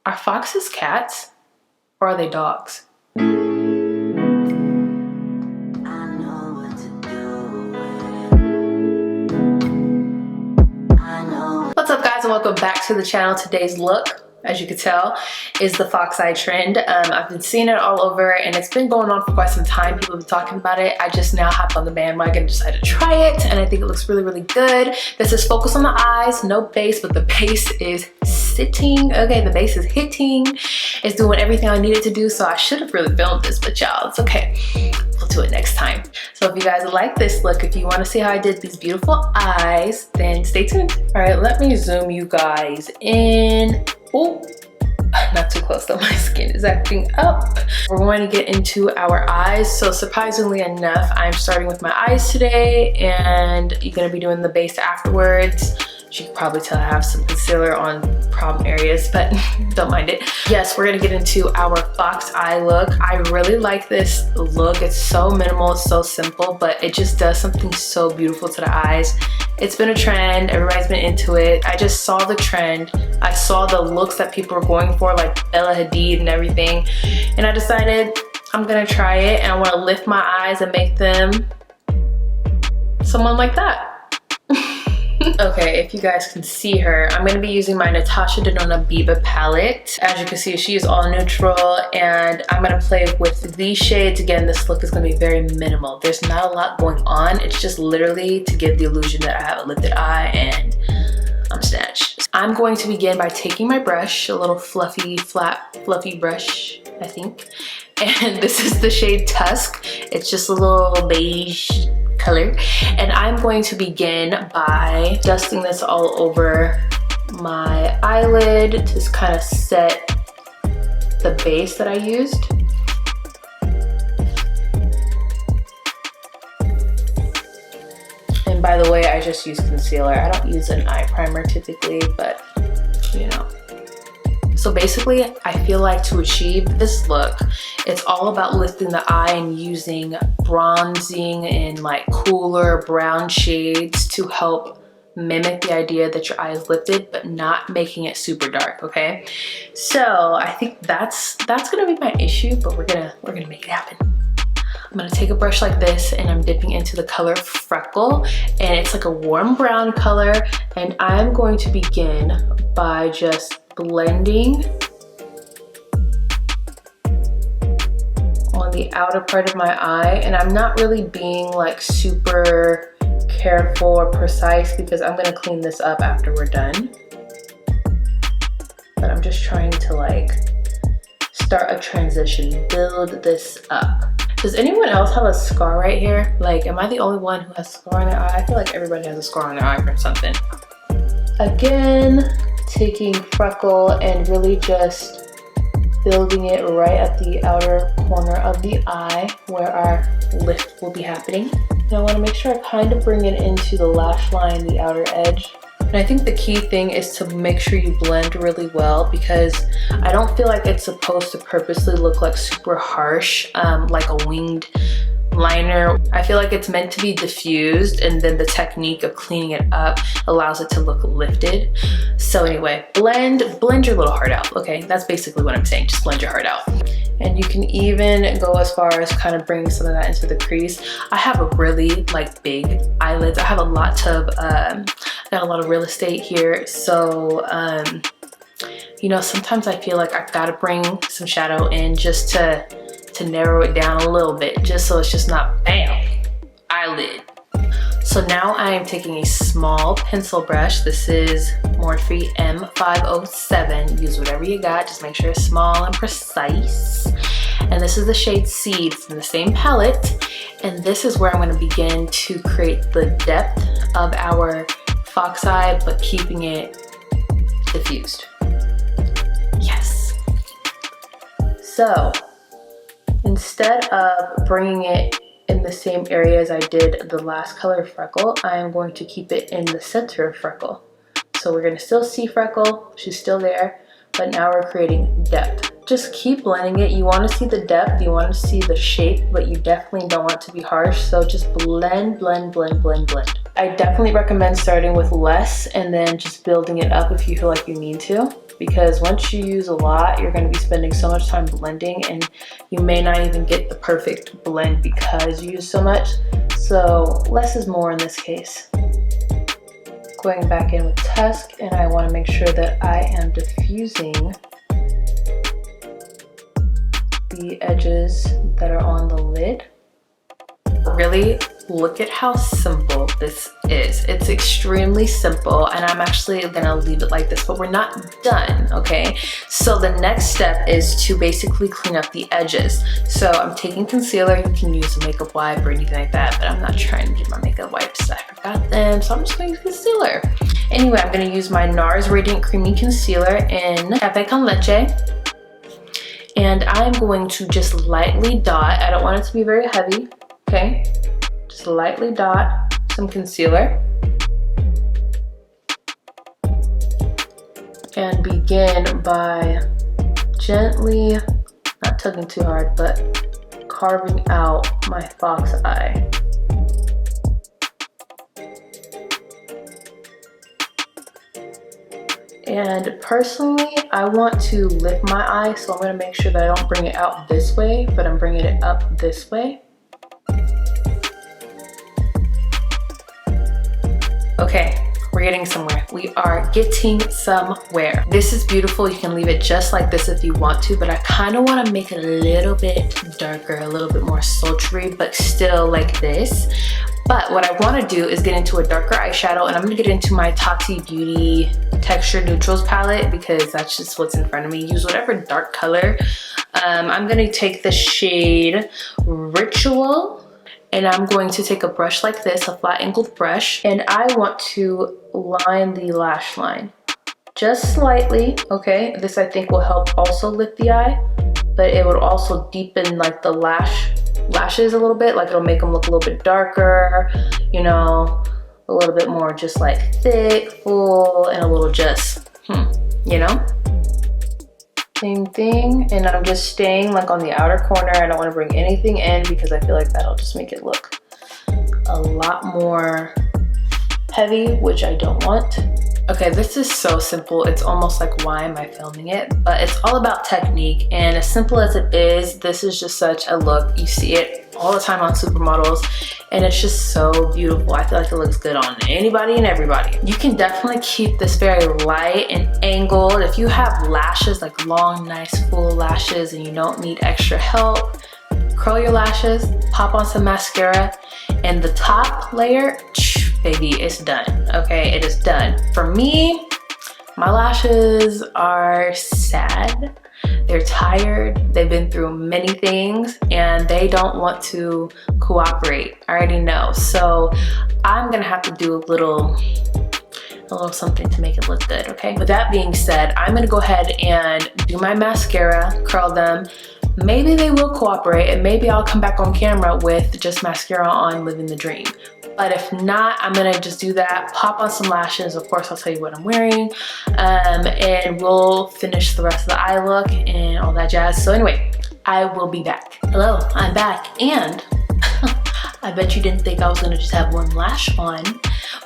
Are foxes cats or are they dogs? What's up guys, and welcome back to the channel. Today's look, as you can tell, is the fox eye trend. I've been seeing it all over and it's been going on for quite some time. People have been talking about it. I just now hopped on the bandwagon and decided to try it, and I think it looks really, really good. This is focused on the eyes, no base, but the base is sitting. Okay, the base is hitting. It's doing everything I needed to do, so I should have really filmed this, but y'all, it's okay. We'll do it next time. So if you guys like this look, if you want to see how I did these beautiful eyes, then stay tuned. All right, let me zoom you guys in. Oh, not too close though, my skin is acting up. We're going to get into our eyes. So surprisingly enough, I'm starting with my eyes today, and you're going to be doing the base afterwards. You can probably tell I have some concealer on problem areas, but don't mind it. Yes, we're gonna get into our fox eye look. I really like this look. It's so minimal, it's so simple, but it just does something so beautiful to the eyes. It's been a trend, everybody's been into it. I just saw the trend. I saw the looks that people were going for, like Bella Hadid and everything, and I decided I'm gonna try it, and I wanna lift my eyes and make them someone like that. Okay, if you guys can see her, I'm gonna be using my Natasha Denona Biba palette. As you can see, she is all neutral, and I'm gonna play with these shades. Again, this look is gonna be very minimal. There's not a lot going on. It's just literally to give the illusion that I have a lifted eye and I'm snatched. I'm going to begin by taking my brush, a little fluffy, flat, fluffy brush, I think. And this is the shade Tusk. It's just a little beige color, and I'm going to begin by dusting this all over my eyelid to kind of set the base that I used. And by the way, I just use concealer. I don't use an eye primer typically, but you know. So basically, I feel like to achieve this look, it's all about lifting the eye and using bronzing and like cooler brown shades to help mimic the idea that your eye is lifted, but not making it super dark, okay? So I think that's gonna be my issue, but we're gonna make it happen. I'm gonna take a brush like this, and I'm dipping into the color Freckle, and it's like a warm brown color, and I'm going to begin by just blending on the outer part of my eye. And I'm not really being like super careful or precise because I'm gonna clean this up after we're done. But I'm just trying to like start a transition, build this up. Does anyone else have a scar right here? Like, am I the only one who has a scar on their eye? I feel like everybody has a scar on their eye from something. Again, taking Freckle and really just building it right at the outer corner of the eye where our lift will be happening. And I want to make sure I kind of bring it into the lash line, the outer edge. And I think the key thing is to make sure you blend really well, because I don't feel like it's supposed to purposely look like super harsh, like a winged liner. I feel like it's meant to be diffused, and then the technique of cleaning it up allows it to look lifted. So anyway, blend your little heart out, okay? That's basically what I'm saying, just blend your heart out. And you can even go as far as kind of bringing some of that into the crease. I have a really like big eyelids. I have a lot of, I got a lot of real estate here. So, you know, sometimes I feel like I've got to bring some shadow in just to narrow it down a little bit, just so it's just not bam, eyelid. So now I am taking a small pencil brush. This is Morphe M507. Use whatever you got, just make sure it's small and precise. And this is the shade Seed from the same palette. And this is where I'm gonna begin to create the depth of our fox eye, but keeping it diffused. Yes. So, instead of bringing it in the same area as I did the last color Freckle, I am going to keep it in the center of Freckle. So we're gonna still see Freckle, she's still there, but now we're creating depth. Just keep blending it. You wanna see the depth, you wanna see the shape, but you definitely don't want it to be harsh. So just blend, blend, blend, blend, blend. I definitely recommend starting with less and then just building it up if you feel like you need to. because once you use a lot, you're going to be spending so much time blending and you may not even get the perfect blend because you use so much. So less is more in this case. Going back in with Tusk, and I want to make sure that I am diffusing the edges that are on the lid. Really, look at how simple this is. It's extremely simple, and I'm actually gonna leave it like this, but we're not done, okay? So the next step is to basically clean up the edges. So I'm taking concealer. You can use a makeup wipe or anything like that, but I'm not trying to get my makeup wipes. I forgot them, so I'm just gonna use concealer. Anyway, I'm gonna use my NARS Radiant Creamy Concealer in Cafe con Leche. And I'm going to just lightly dot. I don't want it to be very heavy, okay? Just lightly dot some concealer. And begin by gently, not tugging too hard, but carving out my fox eye. And personally, I want to lift my eye, so I'm gonna make sure that I don't bring it out this way, but I'm bringing it up this way. Okay, we're getting somewhere. We are getting somewhere. This is beautiful. You can leave it just like this if you want to, but I kind of want to make it a little bit darker, a little bit more sultry, but still like this. But what I want to do is get into a darker eyeshadow, and I'm going to get into my Tati Beauty Texture Neutrals palette because that's just what's in front of me. Use whatever dark color. I'm going to take the shade Ritual, and I'm going to take a brush like this, a flat angled brush, and I want to line the lash line just slightly, okay? This I think will help also lift the eye, but it would also deepen like the lashes a little bit, like it'll make them look a little bit darker, you know, a little bit more just like thick, full, and a little just, you know? Same thing, and I'm just staying like on the outer corner. I don't want to bring anything in because I feel like that'll just make it look a lot more heavy, which I don't want. Okay, this is so simple. It's almost like, why am I filming it? But it's all about technique, and as simple as it is, this is just such a look. You see it all the time on supermodels, and it's just so beautiful. I feel like it looks good on anybody and everybody. You can definitely keep this very light and angled. If you have lashes, like long, nice, full lashes, and you don't need extra help, curl your lashes, pop on some mascara, and the top layer, baby, it's done, okay? It is done. For me, my lashes are sad. They're tired. They've been through many things, and they don't want to cooperate. I already know. So I'm gonna have to do a little something to make it look good, okay? With that being said, I'm gonna go ahead and do my mascara, curl them. Maybe they will cooperate, and maybe I'll come back on camera with just mascara on, living the dream. But if not, I'm gonna just do that, pop on some lashes. Of course, I'll tell you what I'm wearing, and we'll finish the rest of the eye look and all that jazz. So anyway, I will be back. Hello, I'm back, and I bet you didn't think I was gonna just have one lash on,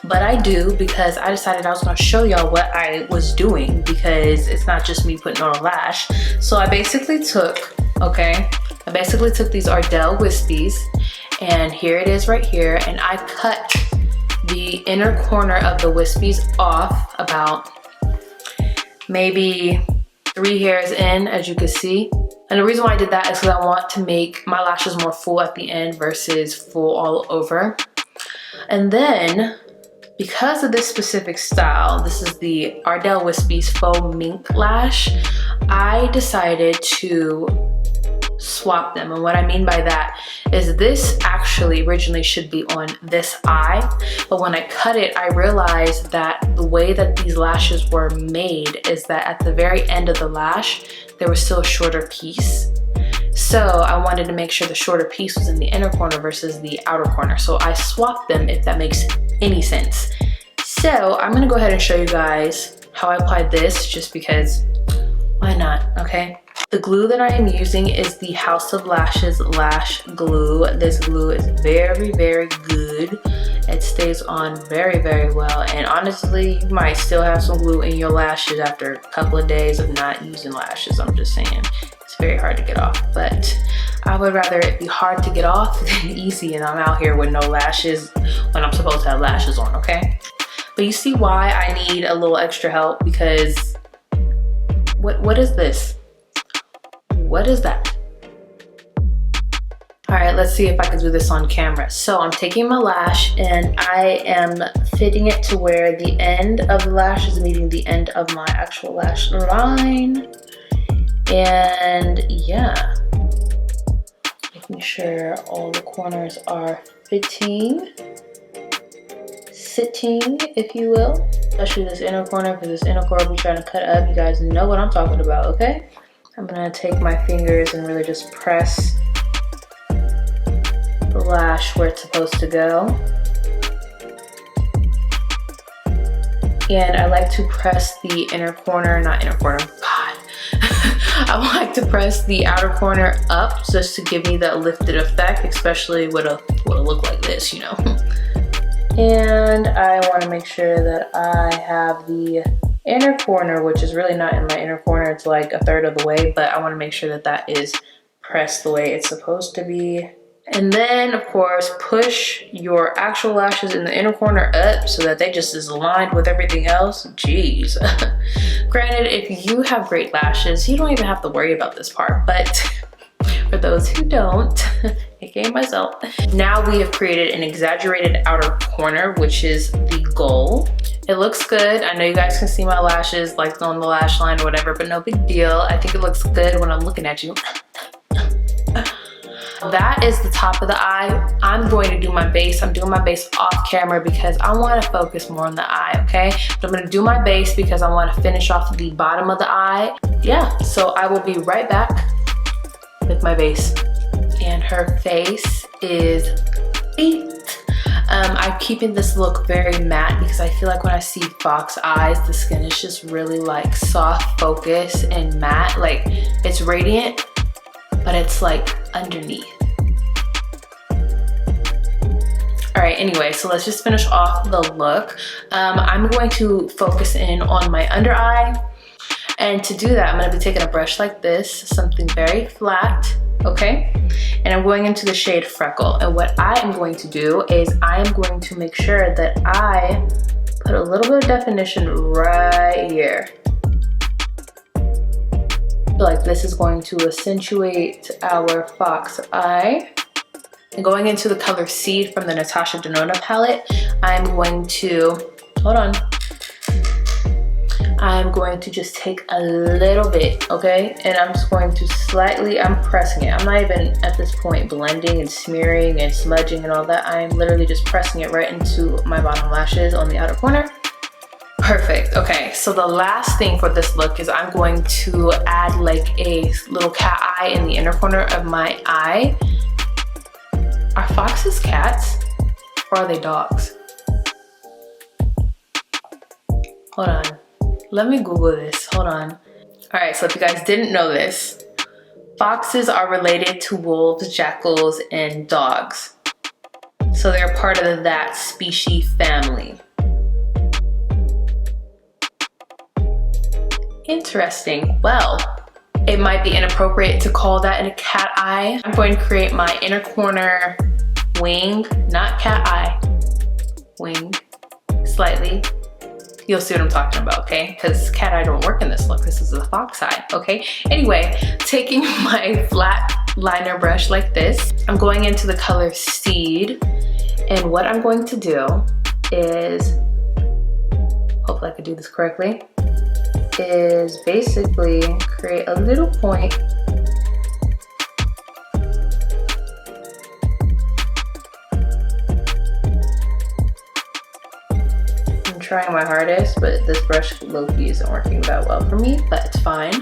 but I do, because I decided I was gonna show y'all what I was doing, because it's not just me putting on a lash. So I basically took, these Ardell Wispies, and here it is right here, and I cut the inner corner of the wispies off about maybe 3 hairs in, as you can see. And the reason why I did that is because I want to make my lashes more full at the end versus full all over. And then, because of this specific style, this is the Ardell Wispies Faux Mink Lash, I decided to swap them. And what I mean by that is this actually originally should be on this eye, but when I cut it, I realized that the way that these lashes were made is that at the very end of the lash, there was still a shorter piece. So I wanted to make sure the shorter piece was in the inner corner versus the outer corner. So I swapped them, if that makes any sense. So I'm gonna go ahead and show you guys how I applied this, just because why not, okay? The glue that I am using is the House of Lashes Lash Glue. This glue is very, very good. It stays on very, very well. And honestly, you might still have some glue in your lashes after a couple of days of not using lashes. I'm just saying, it's very hard to get off. But I would rather it be hard to get off than easy, and I'm out here with no lashes when I'm supposed to have lashes on, okay? But you see why I need a little extra help, because what is this? What is that? All right, let's see if I can do this on camera. So I'm taking my lash and I am fitting it to where the end of the lash is meeting the end of my actual lash line. And yeah, making sure all the corners are sitting, if you will. Especially this inner corner, because this inner corner we're trying to cut up. You guys know what I'm talking about, okay? I'm gonna take my fingers and really just press the lash where it's supposed to go. And I like to press the inner corner, not inner corner, God. I like to press the outer corner up just to give me that lifted effect, especially with a look like this, you know. And I want to make sure that I have the inner corner, which is really not in my inner corner, it's like a third of the way, but I want to make sure that that is pressed the way it's supposed to be. And then of course push your actual lashes in the inner corner up so that they just is aligned with everything else. Jeez. Granted, if you have great lashes, you don't even have to worry about this part, but for those who don't, aka myself, now we have created an exaggerated outer corner, which is the goal. It looks good. I know you guys can see my lashes like on the lash line or whatever, but no big deal. I think it looks good when I'm looking at you. That is the top of the eye. I'm going to do my base. I'm doing my base off camera because I want to focus more on the eye, okay? But I'm going to do my base because I want to finish off the bottom of the eye. Yeah, so I will be right back with my base. And her face is beat. I'm keeping this look very matte because I feel like when I see fox eyes, the skin is just really like soft focus and matte. Like it's radiant, but it's like underneath. All right, anyway, so let's just finish off the look. I'm going to focus in on my under eye. And to do that, I'm gonna be taking a brush like this, something very flat, okay? And I'm going into the shade Freckle. And what I am going to do is I am going to make sure that I put a little bit of definition right here. I feel like this is going to accentuate our fox eye. And going into the color Seed from the Natasha Denona palette, I'm going to, hold on. I'm going to just take a little bit, okay? And I'm just going to slightly, I'm pressing it. I'm not even at this point blending and smearing and smudging and all that. I'm literally just pressing it right into my bottom lashes on the outer corner. Perfect, okay. So the last thing for this look is I'm going to add like a little cat eye in the inner corner of my eye. Are foxes cats or are they dogs? Hold on. Let me Google this, hold on. All right, so if you guys didn't know this, foxes are related to wolves, jackals, and dogs. So they're part of that species family. Interesting, well, it might be inappropriate to call that a cat eye. I'm going to create my inner corner wing, not cat eye, wing, slightly. You'll see what I'm talking about, okay? Because cat eye don't work in this look. This is a fox eye, okay? Anyway, taking my flat liner brush like this, I'm going into the color Seed. And what I'm going to do is, hopefully I can do this correctly, is basically create a little point trying my hardest, but this brush low-key isn't working that well for me, but it's fine.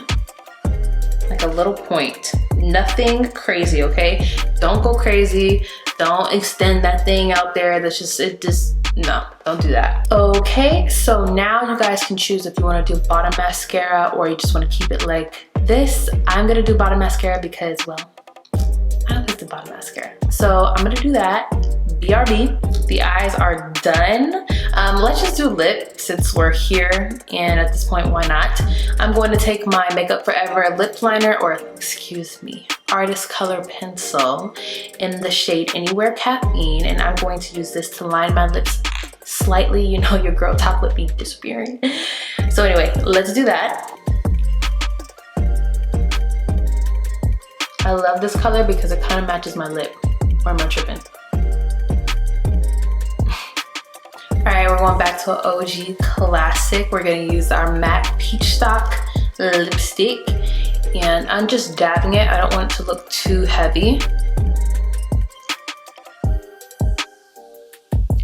Like a little point, nothing crazy, okay? Don't go crazy, don't extend that thing out there. That's just, no, don't do that. Okay, so now you guys can choose if you want to do bottom mascara or you just want to keep it like this, I'm gonna do bottom mascara because, well, I don't like the bottom mascara. So I'm gonna do that. BRB. The eyes are done. Let's just do lip since we're here, and at this point, why not? I'm going to take my Makeup Forever lip liner, or excuse me, Artist Color Pencil in the shade Anywhere Caffeine, and I'm going to use this to line my lips slightly. You know, your girl top lip be disappearing. So anyway, let's do that. I love this color because it kind of matches my lip. Or am I tripping? All right, we're going back to an OG classic. We're gonna use our matte Peach Stock lipstick, and I'm just dabbing it. I don't want it to look too heavy.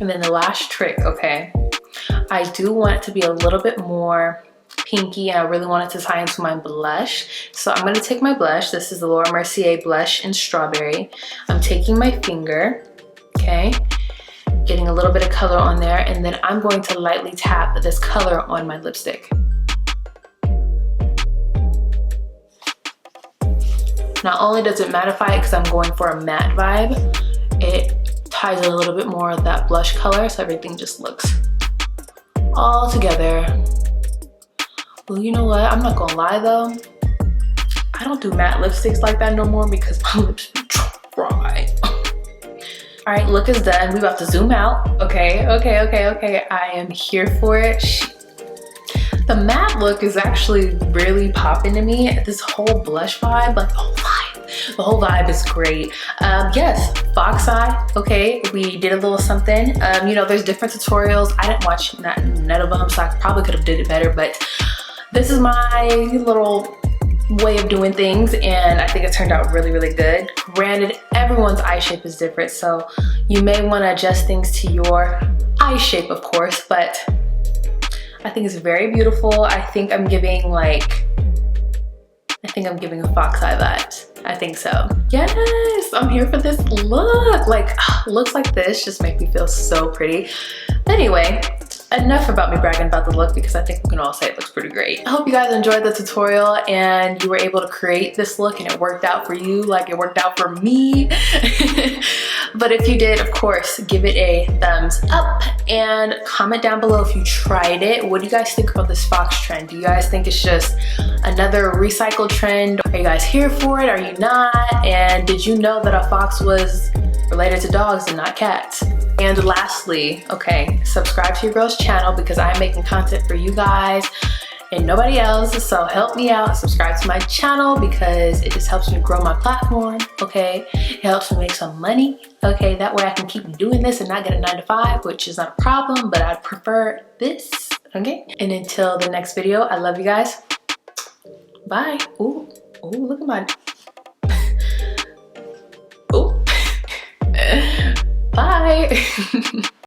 And then the last trick, okay, I do want it to be a little bit more pinky, and I really want it to tie into my blush. So I'm gonna take my blush. This is the Laura Mercier blush in Strawberry. I'm taking my finger, okay, getting a little bit of color on there, and then I'm going to lightly tap this color on my lipstick. Not only does it mattify it because I'm going for a matte vibe, it ties a little bit more of that blush color, so everything just looks all together. Well, you know what? I'm not gonna lie though. I don't do matte lipsticks like that no more because my lips be dry. All right, look is done. We about to zoom out. Okay. I am here for it. The matte look is actually really popping to me. This whole blush vibe, like the whole vibe is great. Yes, fox eye. Okay, we did a little something. You know, there's different tutorials. I didn't watch none of them, so I probably could have did it better, but this is my little way of doing things, and I think it turned out really, really good. Granted, everyone's eye shape is different, so you may want to adjust things to your eye shape, of course, but I think it's very beautiful. I think I'm giving a fox eye vibes. I think so. Yes, I'm here for this look. Like, looks like this just make me feel so pretty. Anyway, enough about me bragging about the look because I think we can all say it looks pretty great. I hope you guys enjoyed the tutorial and you were able to create this look and it worked out for you like it worked out for me. But if you did, of course, give it a thumbs up and comment down below if you tried it. What do you guys think about this fox trend? Do you guys think it's just another recycled trend? Are you guys here for it? Are you not? And did you know that a fox was related to dogs and not cats? And lastly, okay, subscribe to your girl's channel because I'm making content for you guys and nobody else. So help me out, subscribe to my channel because it just helps me grow my platform, okay? It helps me make some money, okay? That way I can keep doing this and not get a 9-to-5, which is not a problem, but I'd prefer this, okay? And until the next video, I love you guys. Bye. Ooh, look at my... Ooh. Bye.